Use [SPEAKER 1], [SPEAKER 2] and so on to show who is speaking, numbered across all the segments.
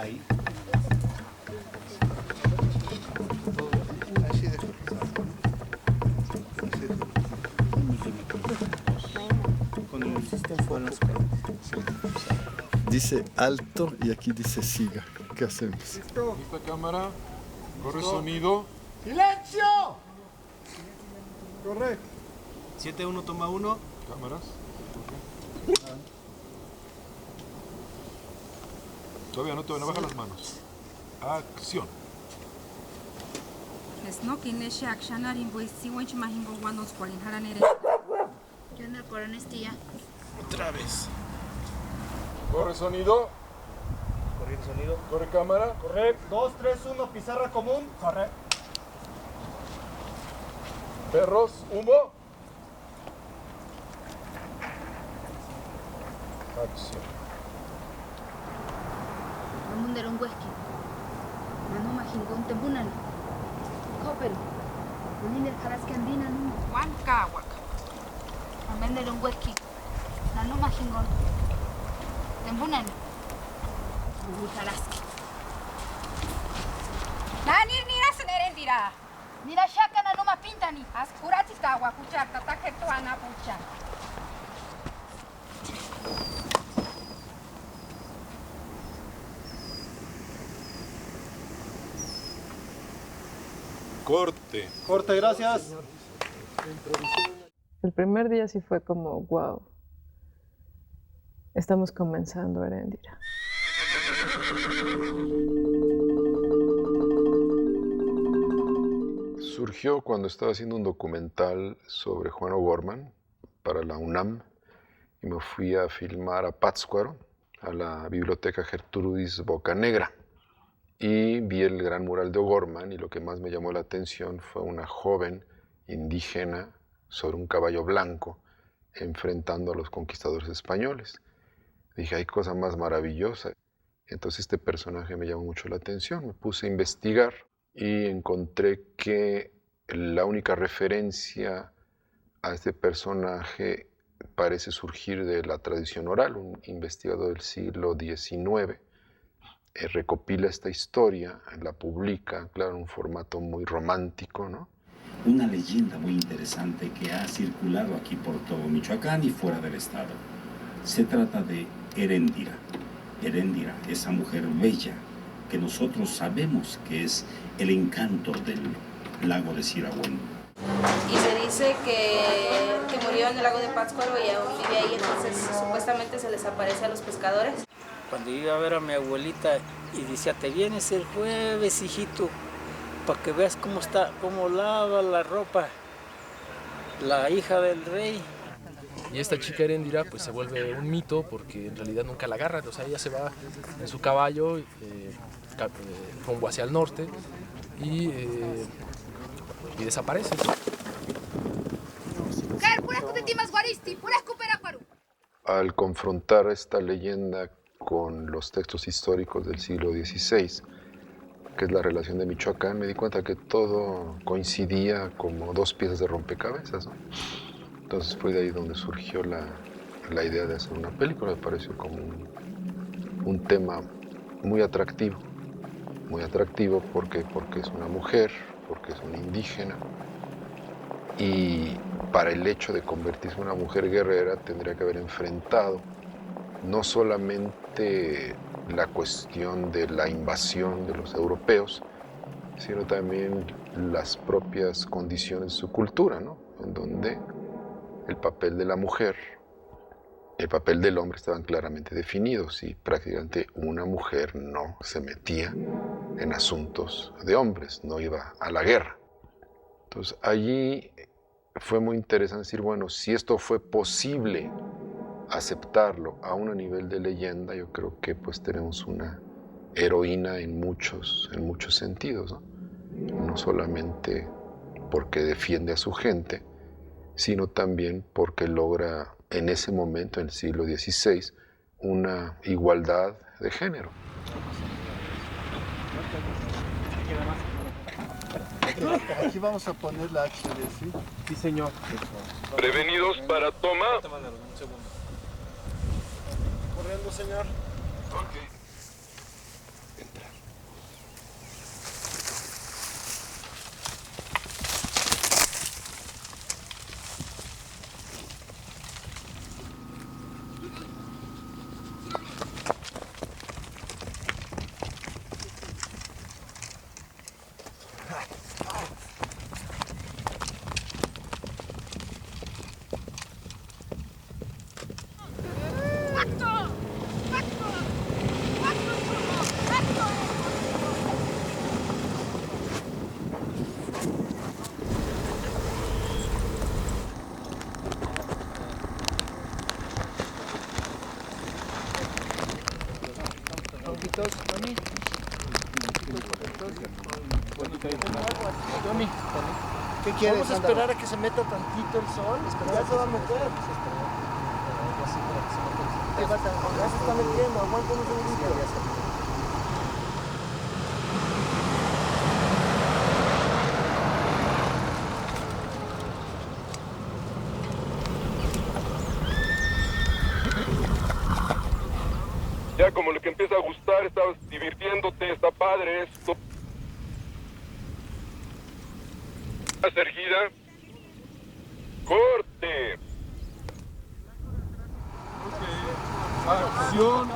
[SPEAKER 1] Ahí.
[SPEAKER 2] Dice alto y aquí dice siga. ¿Qué hacemos?
[SPEAKER 3] ¿Listo? ¿Lista cámara? ¿Corre sonido?
[SPEAKER 4] ¡Silencio! Corre.
[SPEAKER 1] 7-1, toma 1.
[SPEAKER 3] Cámaras. Todavía no baja las manos. Acción.
[SPEAKER 5] Nesnokineshe accionarin boisiwench mahingo guanos cualinjaranere.
[SPEAKER 6] Yo en el corones tía.
[SPEAKER 1] Otra vez.
[SPEAKER 3] ¿Corre sonido?
[SPEAKER 4] Corriendo sonido.
[SPEAKER 3] ¿Corre cámara?
[SPEAKER 4] Corre. 2, 3, 1, pizarra común. Corre.
[SPEAKER 3] Perros, humo. Acción.
[SPEAKER 6] Mamunder un huesqui. Manu majingón tembunan. Copel. Maniner jalaski andina no.
[SPEAKER 5] Huancawak.
[SPEAKER 6] Mamender un huesqui. Nanu majingón. Tembunan. Manu jalaski.
[SPEAKER 5] Nanir nira senerendira.
[SPEAKER 6] Mira shaka nanu ma pintani.
[SPEAKER 5] Askurati tawa kuchar tataketuana pucha.
[SPEAKER 3] Corte.
[SPEAKER 4] Corte, gracias.
[SPEAKER 7] El primer día sí fue como, wow, estamos comenzando Heréndira.
[SPEAKER 3] Surgió cuando estaba haciendo un documental sobre Juan O'Gorman para la UNAM y me fui a filmar a Pátzcuaro, a la biblioteca Gertrudis Bocanegra. Y vi el gran mural de O'Gorman y lo que más me llamó la atención fue una joven indígena sobre un caballo blanco enfrentando a los conquistadores españoles. Dije, hay cosa más maravillosa. Entonces este personaje me llamó mucho la atención. Me puse a investigar y encontré que la única referencia a este personaje parece surgir de la tradición oral. Un investigador del siglo XIX recopila esta historia, la publica, claro, en un formato muy romántico, ¿no?
[SPEAKER 8] Una leyenda muy interesante que ha circulado aquí por todo Michoacán y fuera del estado. Se trata de Heréndira. Heréndira, esa mujer bella que nosotros sabemos que es el encanto del lago de Sirahuén.
[SPEAKER 9] Y se dice que murió en el lago de Pátzcuaro y aún vive ahí, entonces supuestamente se les aparece a los pescadores.
[SPEAKER 10] Cuando yo iba a ver a mi abuelita y decía, te vienes el jueves, hijito, para que veas cómo lava la ropa la hija del rey.
[SPEAKER 11] Y esta chica Heréndira pues se vuelve un mito porque en realidad nunca la agarran, o sea, ella se va en su caballo rumbo hacia el norte y desaparece.
[SPEAKER 3] Al confrontar esta leyenda con los textos históricos del siglo XVI, que es la relación de Michoacán, me di cuenta que todo coincidía como dos piezas de rompecabezas, ¿no? Entonces fue de ahí donde surgió la idea de hacer una película. Me pareció como un tema muy atractivo porque es una mujer, porque es una indígena, y para el hecho de convertirse en una mujer guerrera tendría que haber enfrentado no solamente la cuestión de la invasión de los europeos, sino también las propias condiciones de su cultura, ¿no? En donde el papel de la mujer, el papel del hombre estaban claramente definidos y prácticamente una mujer no se metía en asuntos de hombres, no iba a la guerra. Entonces allí fue muy interesante decir, bueno, si esto fue posible aceptarlo aún a nivel de leyenda, yo creo que pues tenemos una heroína en muchos sentidos, ¿no? No solamente porque defiende a su gente, sino también porque logra en ese momento, en el siglo XVI, una igualdad de género.
[SPEAKER 2] Aquí vamos a poner la HD, ¿sí?
[SPEAKER 4] Sí, señor.
[SPEAKER 3] Prevenidos para toma.
[SPEAKER 4] Corriendo, señor.
[SPEAKER 3] Ok. entrar.
[SPEAKER 4] ¿Qué quieres? Vamos a esperar a que se meta tantito el sol. Ya se va a meter. Ya se está metiendo, aguanta un segundito.
[SPEAKER 12] Ya como lo que empieza a gustar, estabas divirtiéndote, está padre esto. ¿Estás erguida? ¡Corte!
[SPEAKER 1] ¡Acción!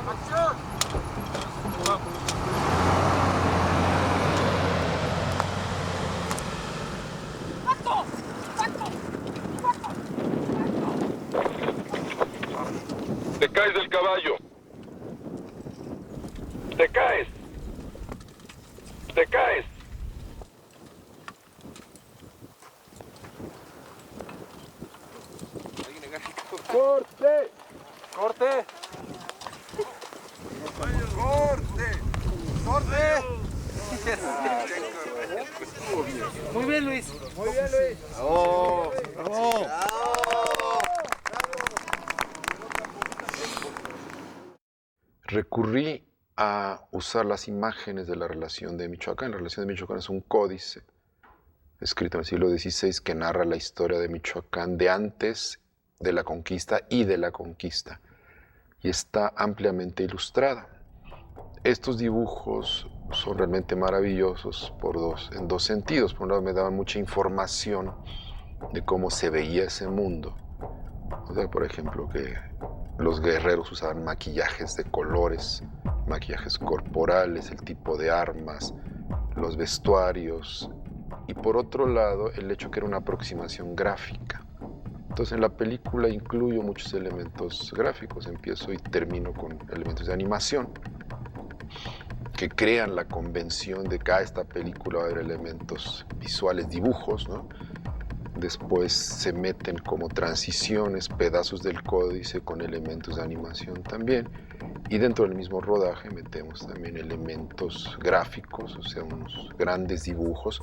[SPEAKER 12] Te caes del caballo. Te caes. Te caes.
[SPEAKER 4] ¡Corte! ¡Corte!
[SPEAKER 12] ¡Corte! ¡Corte!
[SPEAKER 10] Muy bien, Luis.
[SPEAKER 4] Muy bien, Luis.
[SPEAKER 2] ¡Bravo! ¡Bravo!
[SPEAKER 3] Recurrí a usar las imágenes de la relación de Michoacán. La relación de Michoacán es un códice escrito en el siglo XVI que narra la historia de Michoacán de antes de la conquista y de la conquista. Y está ampliamente ilustrada. Estos dibujos son realmente maravillosos en dos sentidos. Por un lado, me daban mucha información de cómo se veía ese mundo. O sea, por ejemplo, que los guerreros usaban maquillajes de colores, maquillajes corporales, el tipo de armas, los vestuarios. Y por otro lado, el hecho que era una aproximación gráfica. Entonces, en la película incluyo muchos elementos gráficos. Empiezo y termino con elementos de animación que crean la convención de que esta película va a haber elementos visuales, dibujos, ¿no? Después se meten como transiciones, pedazos del códice con elementos de animación también. Y dentro del mismo rodaje metemos también elementos gráficos, o sea, unos grandes dibujos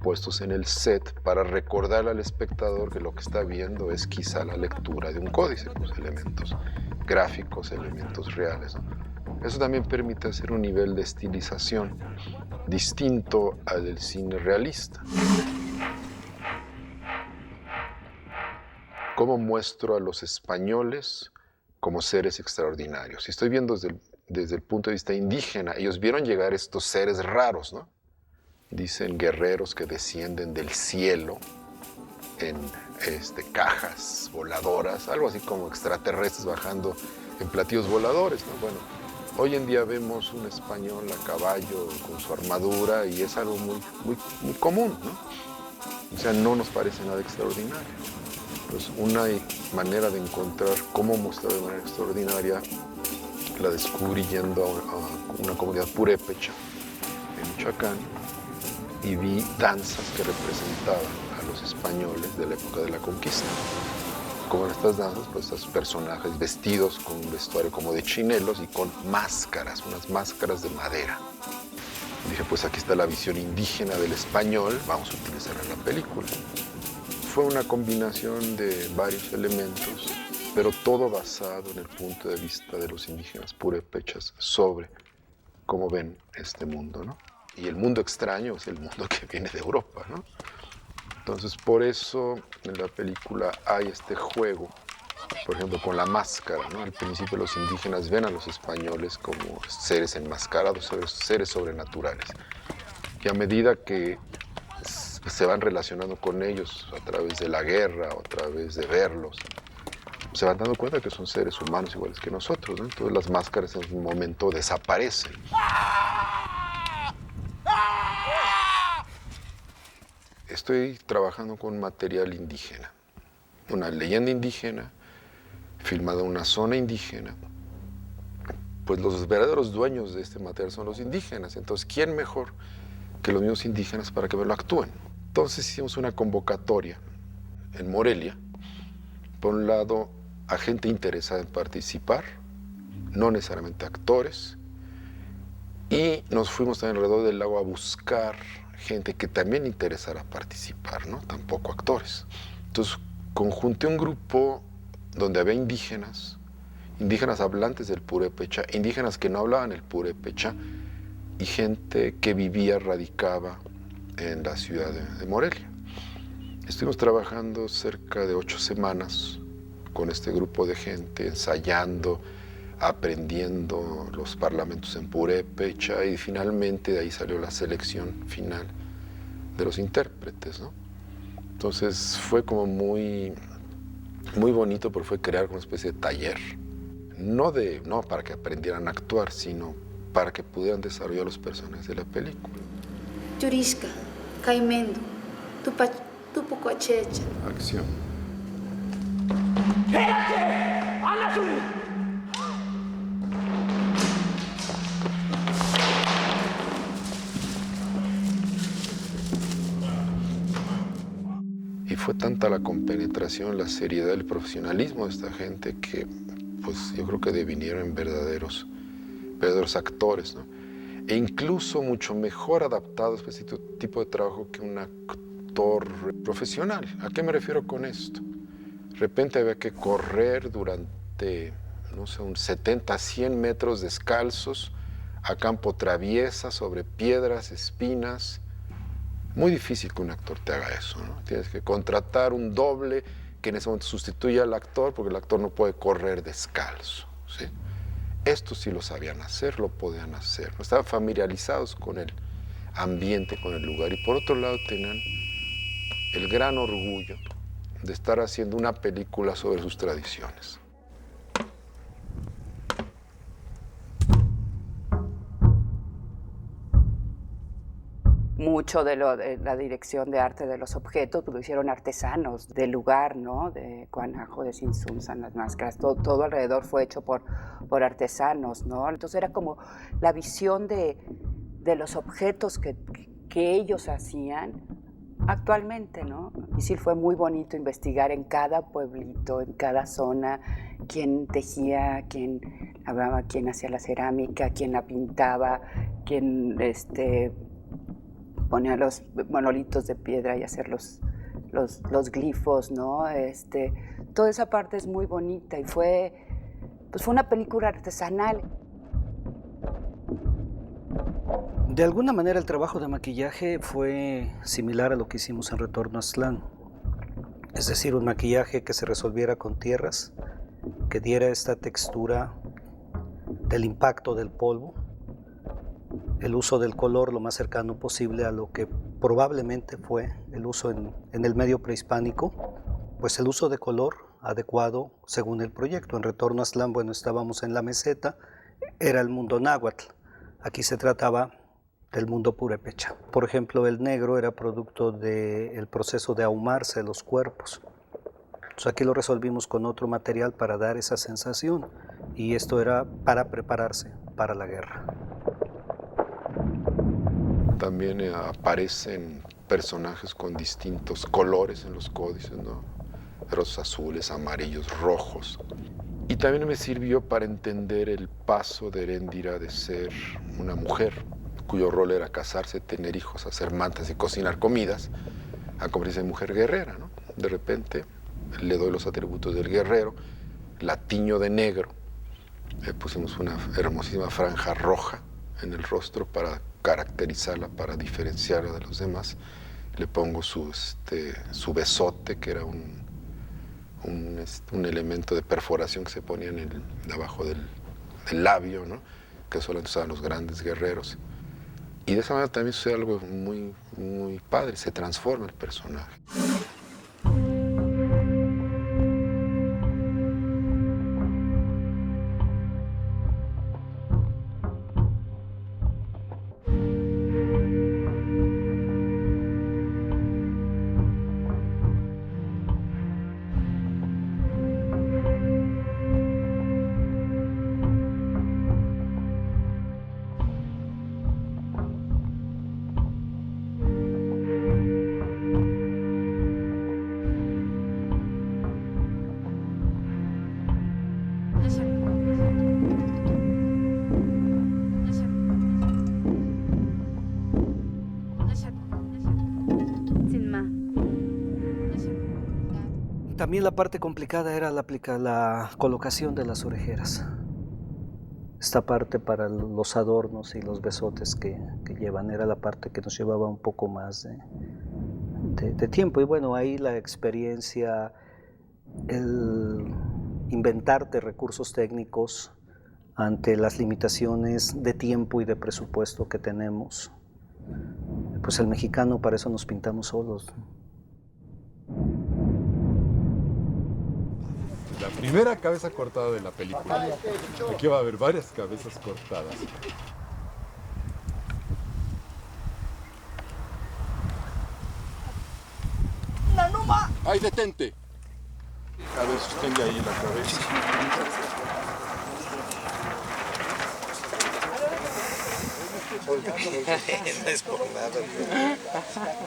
[SPEAKER 3] puestos en el set para recordarle al espectador que lo que está viendo es quizá la lectura de un códice, pues elementos gráficos, elementos reales, ¿no? Eso también permite hacer un nivel de estilización distinto al del cine realista. ¿Cómo muestro a los españoles como seres extraordinarios? Si estoy viendo desde el punto de vista indígena, ellos vieron llegar estos seres raros, ¿no? Dicen guerreros que descienden del cielo en cajas voladoras, algo así como extraterrestres bajando en platillos voladores, ¿no? Bueno, hoy en día vemos un español a caballo con su armadura y es algo muy común, ¿no? O sea, no nos parece nada extraordinario. Pues una manera de encontrar cómo mostrar de manera extraordinaria la descubrí yendo a una comunidad purépecha en Michoacán y vi danzas que representaban a los españoles de la época de la conquista. Como en estas danzas, pues estos personajes vestidos con un vestuario como de chinelos y con máscaras, unas máscaras de madera. Y dije, pues aquí está la visión indígena del español, vamos a utilizarla en la película. Fue una combinación de varios elementos, pero todo basado en el punto de vista de los indígenas purépechas sobre cómo ven este mundo, ¿no? Y el mundo extraño es el mundo que viene de Europa, ¿no? Entonces, por eso en la película hay este juego por ejemplo, con la máscara, ¿no? Al principio los indígenas ven a los españoles como seres enmascarados, seres sobrenaturales. Y a medida que se van relacionando con ellos a través de la guerra o a través de verlos, se van dando cuenta que son seres humanos iguales que nosotros, ¿no? Entonces las máscaras en un momento desaparecen. Estoy trabajando con material indígena, una leyenda indígena, filmada en una zona indígena. Pues los verdaderos dueños de este material son los indígenas. Entonces, ¿quién mejor que los mismos indígenas para que lo actúen? Entonces hicimos una convocatoria en Morelia. Por un lado, a gente interesada en participar, no necesariamente actores, y nos fuimos también alrededor del lago a buscar gente que también interesara participar, ¿no? Tampoco actores. Entonces, conjunté un grupo donde había indígenas hablantes del purépecha, indígenas que no hablaban el purépecha, y gente que vivía, radicaba en la ciudad de Morelia. Estuvimos trabajando cerca de 8 semanas con este grupo de gente, ensayando, aprendiendo los parlamentos en purépecha, y finalmente de ahí salió la selección final de los intérpretes, ¿no? Entonces fue como muy bonito, porque fue crear una especie de taller, no para que aprendieran a actuar, sino para que pudieran desarrollar los personajes de la película.
[SPEAKER 13] Yurisca, Caimendo, Tupucoachecha.
[SPEAKER 3] Acción. Y fue tanta la compenetración, la seriedad, el profesionalismo de esta gente que, pues, yo creo que devinieron verdaderos actores, ¿no? E incluso mucho mejor adaptados a este tipo de trabajo que un actor profesional. ¿A qué me refiero con esto? De repente había que correr durante, no sé, un 70, 100 metros descalzos, a campo traviesa, sobre piedras, espinas. Muy difícil que un actor te haga eso, ¿no? Tienes que contratar un doble que en ese momento sustituya al actor, porque el actor no puede correr descalzo, ¿sí? Estos sí lo sabían hacer, lo podían hacer. Estaban familiarizados con el ambiente, con el lugar. Y por otro lado tenían el gran orgullo de estar haciendo una película sobre sus tradiciones.
[SPEAKER 14] Mucho de la dirección de arte de los objetos pues, lo hicieron artesanos del lugar, ¿no? De Cuanajo, de Sinsunzan, las máscaras, todo alrededor fue hecho por artesanos, ¿no? Entonces era como la visión de los objetos que ellos hacían actualmente, ¿no? Y sí fue muy bonito investigar en cada pueblito, en cada zona, quién tejía, quién hablaba, quién hacía la cerámica, quién la pintaba, quién ponía los monolitos de piedra y hacer los glifos, ¿no? Toda esa parte es muy bonita y fue una película artesanal.
[SPEAKER 15] De alguna manera el trabajo de maquillaje fue similar a lo que hicimos en Retorno a Aztlán. Es decir, un maquillaje que se resolviera con tierras, que diera esta textura del impacto del polvo, el uso del color lo más cercano posible a lo que probablemente fue el uso en el medio prehispánico, pues el uso de color adecuado según el proyecto. En Retorno a Aztlán, bueno, estábamos en la meseta, era el mundo náhuatl. Aquí se trataba del mundo purépecha. Por ejemplo, el negro era producto del proceso de ahumarse de los cuerpos. Entonces aquí lo resolvimos con otro material para dar esa sensación, y esto era para prepararse para la guerra.
[SPEAKER 3] También aparecen personajes con distintos colores en los códices, ¿no? Rosas azules, amarillos, rojos. Y también me sirvió para entender el paso de Heréndira de ser una mujer, cuyo rol era casarse, tener hijos, hacer mantas y cocinar comidas, a convertirse en mujer guerrera, ¿no? De repente le doy los atributos del guerrero, la tiño de negro, le pusimos una hermosísima franja roja en el rostro para caracterizarla, para diferenciarla de los demás. Le pongo su besote, que era un elemento de perforación que se ponía debajo del labio, ¿no? Que solamente usaban los grandes guerreros. Y de esa manera también sucede algo muy, muy padre, se transforma el personaje.
[SPEAKER 15] También la parte complicada era la colocación de las orejeras. Esta parte para los adornos y los besotes que llevan era la parte que nos llevaba un poco más de tiempo. Y bueno, ahí la experiencia, el inventarte recursos técnicos ante las limitaciones de tiempo y de presupuesto que tenemos. Pues el mexicano para eso nos pintamos solos.
[SPEAKER 16] La primera cabeza cortada de la película. Aquí va a haber varias cabezas cortadas.
[SPEAKER 6] ¡Nanuma!
[SPEAKER 16] ¡Ay, detente! A ver, sostenga ahí la cabeza.
[SPEAKER 17] No es por nada.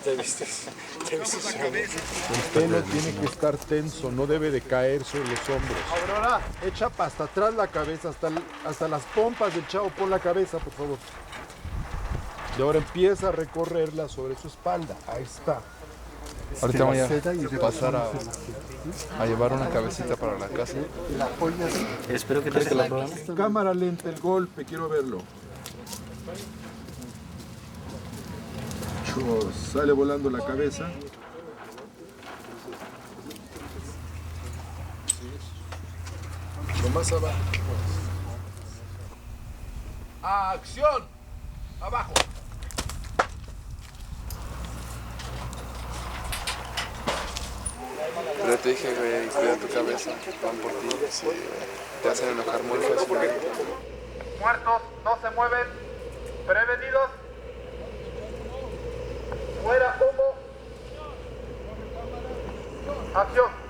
[SPEAKER 17] Te viste.
[SPEAKER 16] El pelo tiene que estar tenso, no debe de caer sobre los hombros. Aurora, echa hasta atrás la cabeza, hasta las pompas del chavo. Pon la cabeza, por favor. Y ahora empieza a recorrerla sobre su espalda. Ahí está.
[SPEAKER 2] Ahorita voy a pasar a llevar una cabecita para la casa.
[SPEAKER 16] Espero que te la prueben. Cámara lenta, el golpe, quiero verlo. Sale volando la cabeza. Lo más abajo. ¡Acción! ¡Abajo!
[SPEAKER 2] Pero te dije, güey, cuida tu cabeza, van por ti, si te hacen enojar muy fácilmente.
[SPEAKER 18] Muertos, no se mueven, prevenidos. Fuera humo. Acción.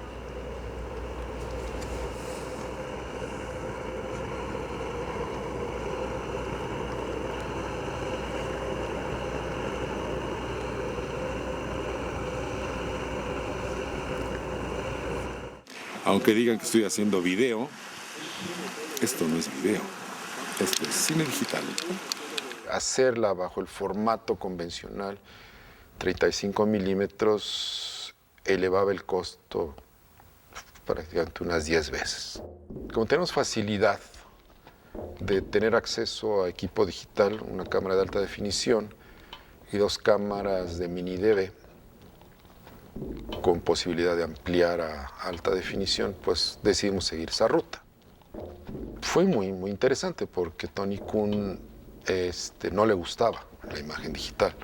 [SPEAKER 19] Aunque digan que estoy haciendo video, esto no es video, esto es cine digital.
[SPEAKER 3] Hacerla bajo el formato convencional, 35 milímetros, elevaba el costo prácticamente unas 10 veces. Como tenemos facilidad de tener acceso a equipo digital, una cámara de alta definición y 2 cámaras de mini DV, con posibilidad de ampliar a alta definición, pues decidimos seguir esa ruta. Fue muy interesante porque Tony Kun no le gustaba la imagen digital.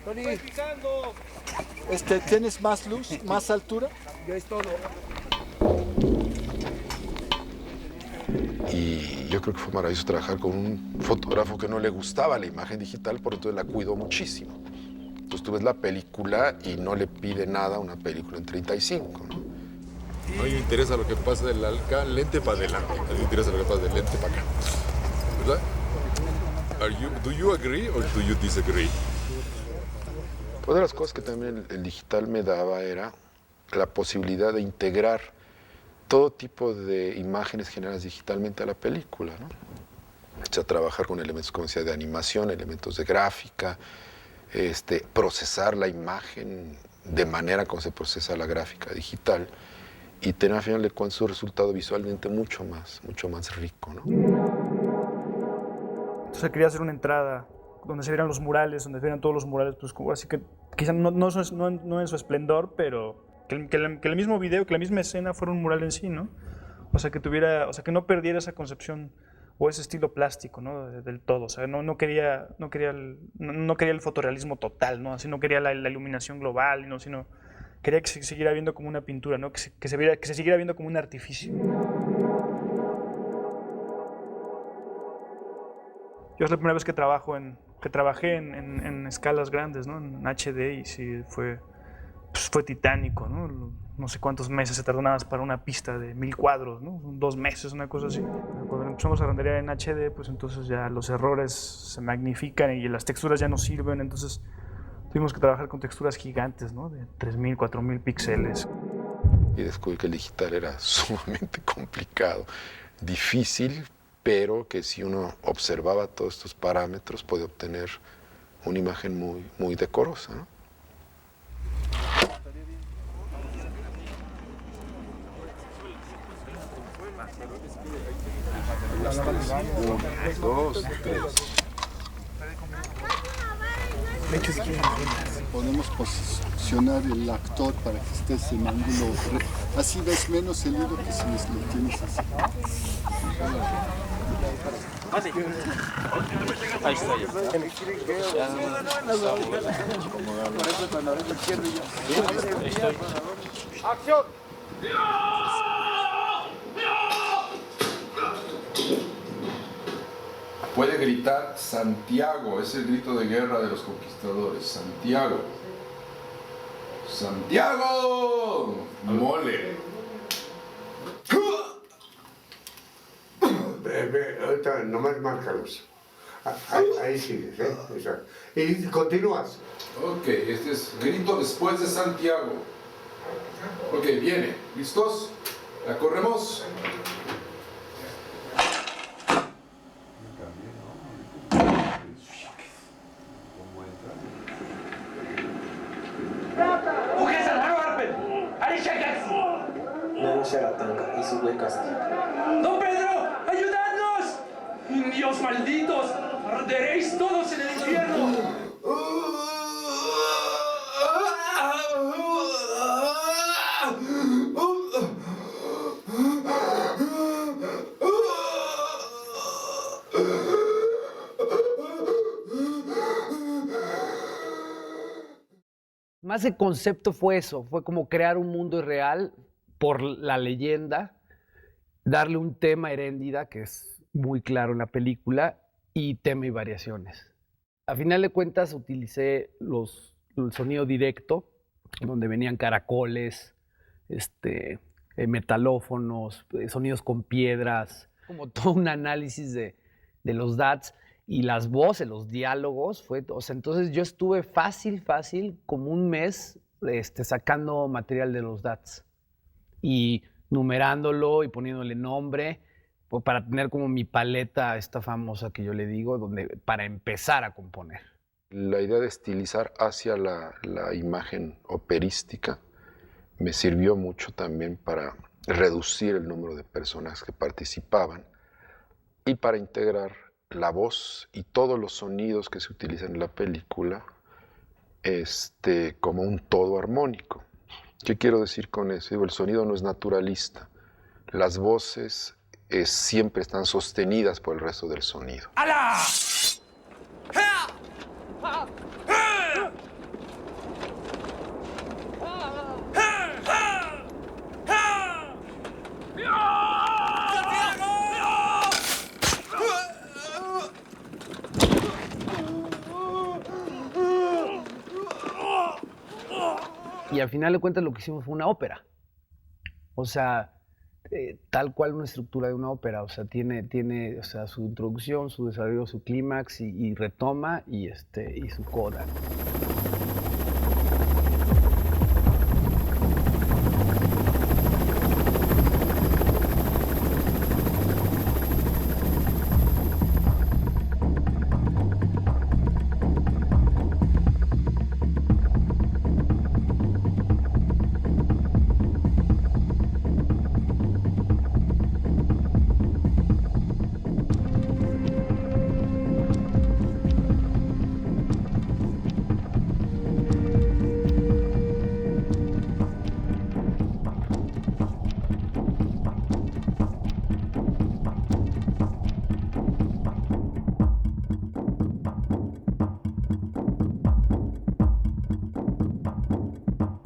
[SPEAKER 4] Tony, ¿tienes más luz, más altura?
[SPEAKER 18] Ya es todo.
[SPEAKER 3] Y yo creo que fue maravilloso trabajar con un fotógrafo que no le gustaba la imagen digital, por entonces la cuidó muchísimo. Entonces tú ves la película y no le pide nada a una película en 35, ¿no?
[SPEAKER 16] A mí me interesa lo que pasa del lente para adelante. A mí me interesa lo que pasa del lente para acá. ¿Verdad? Do you agree or do you disagree?
[SPEAKER 3] Una de las cosas que también el digital me daba era la posibilidad de integrar todo tipo de imágenes generadas digitalmente a la película, ¿no? O sea, trabajar con elementos, como decía, de animación, elementos de gráfica, procesar la imagen de manera como se procesa la gráfica digital y tener al final de cuentas un resultado visualmente mucho más rico, ¿no?
[SPEAKER 20] Entonces quería hacer una entrada donde se vieran los murales, donde se vieran todos los murales, pues como así que quizá no en su esplendor, pero el mismo video, que la misma escena fuera un mural en sí, ¿no? O sea, que no perdiera esa concepción o ese estilo plástico, ¿no? Del todo. O sea, no quería el fotorrealismo total, ¿no? Así no quería la iluminación global, ¿no? Sino quería que se siguiera viendo como una pintura, ¿no? Que se siguiera viendo como un artificio. Yo es la primera vez que trabajé en escalas grandes, ¿no? En HD, y sí fue titánico, ¿no? No sé cuántos meses se tardó nada más para una pista de 1000 cuadros, ¿no? 2 meses, una cosa así. Cuando empezamos a renderear en HD, pues entonces ya los errores se magnifican y las texturas ya no sirven, entonces tuvimos que trabajar con texturas gigantes, ¿no? De 3000, 4000 píxeles.
[SPEAKER 3] Y descubrí que el digital era sumamente complicado, difícil, pero que si uno observaba todos estos parámetros puede obtener una imagen muy, muy decorosa, ¿no? 1, 2, 3.
[SPEAKER 21] Podemos posicionar el actor para que estés en ángulo. Así ves menos el hilo que si lo tienes así.
[SPEAKER 10] Ahí está ya.
[SPEAKER 18] ¡Acción!
[SPEAKER 3] Puede gritar Santiago, es el grito de guerra de los conquistadores. Santiago. ¡Santiago! ¡Mole!
[SPEAKER 22] Ahorita nomás márcalos. Ahí sigues, ¿eh? Exacto. Y continúas.
[SPEAKER 3] Ok, este es grito después de Santiago. Ok, viene. ¿Listos? ¿La corremos?
[SPEAKER 23] ¡Don Pedro! ¡Ayudadnos! ¡Indios malditos! ¡Arderéis todos en el infierno!
[SPEAKER 24] Más el concepto fue eso, fue como crear un mundo irreal por la leyenda, darle un tema a Heréndira, que es muy claro en la película, y tema y variaciones. A final de cuentas utilicé el sonido directo, donde venían caracoles, metalófonos, sonidos con piedras, como todo un análisis de los DATs. Y las voces, los diálogos, entonces yo estuve fácil, como un mes sacando material de los DATs y numerándolo y poniéndole nombre, pues para tener como mi paleta esta famosa que yo le digo, para empezar a componer.
[SPEAKER 3] La idea de estilizar hacia la imagen operística me sirvió mucho también para reducir el número de personas que participaban y para integrar la voz y todos los sonidos que se utilizan en la película como un todo armónico. ¿Qué quiero decir con eso? Digo, el sonido no es naturalista. Las voces siempre están sostenidas por el resto del sonido.
[SPEAKER 23] ¡Ala!
[SPEAKER 24] Y al final de cuentas lo que hicimos fue una ópera. O sea, tal cual una estructura de una ópera. O sea, tiene su introducción, su desarrollo, su clímax y retoma y su coda.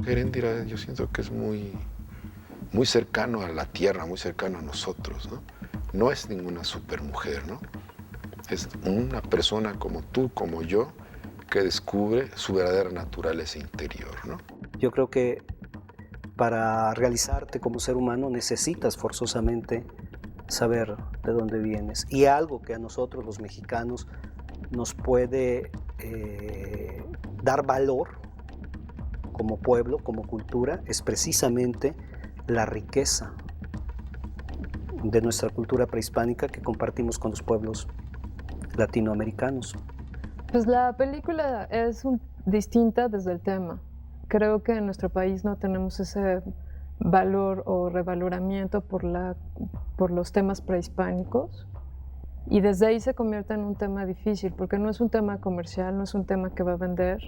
[SPEAKER 3] Heréndira, yo siento que es muy cercano a la tierra, muy cercano a nosotros, ¿no? No es ninguna supermujer, ¿no? Es una persona como tú, como yo, que descubre su verdadera naturaleza interior, ¿no?
[SPEAKER 15] Yo creo que para realizarte como ser humano necesitas forzosamente saber de dónde vienes. Y algo que a nosotros los mexicanos nos puede dar valor como pueblo, como cultura, es precisamente la riqueza de nuestra cultura prehispánica que compartimos con los pueblos latinoamericanos.
[SPEAKER 5] Pues la película es distinta desde el tema. Creo que en nuestro país no tenemos ese valor o revaloramiento por los temas prehispánicos, y desde ahí se convierte en un tema difícil, porque no es un tema comercial, no es un tema que va a vender.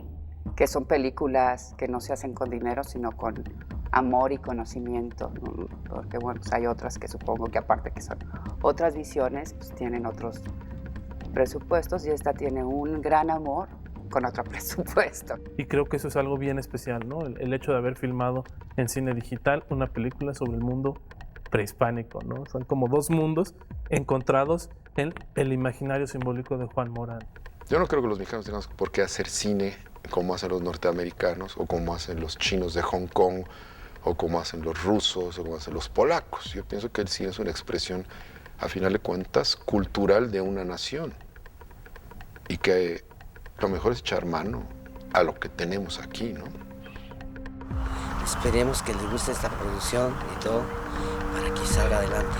[SPEAKER 14] Que son películas que no se hacen con dinero, sino con amor y conocimiento, ¿no? Porque bueno, pues hay otras que supongo que aparte que son otras visiones, pues tienen otros presupuestos, y esta tiene un gran amor con otro presupuesto.
[SPEAKER 7] Y creo que eso es algo bien especial, ¿no? El hecho de haber filmado en cine digital una película sobre el mundo prehispánico, ¿no? Son como dos mundos encontrados en el imaginario simbólico de Juan Morán.
[SPEAKER 3] Yo no creo que los mexicanos tengamos por qué hacer cine como hacen los norteamericanos, o como hacen los chinos de Hong Kong, o como hacen los rusos, o como hacen los polacos. Yo pienso que el cine es una expresión, a final de cuentas, cultural de una nación. Y que lo mejor es echar mano a lo que tenemos aquí, ¿no?
[SPEAKER 8] Esperemos que les guste esta producción y todo para que salga adelante.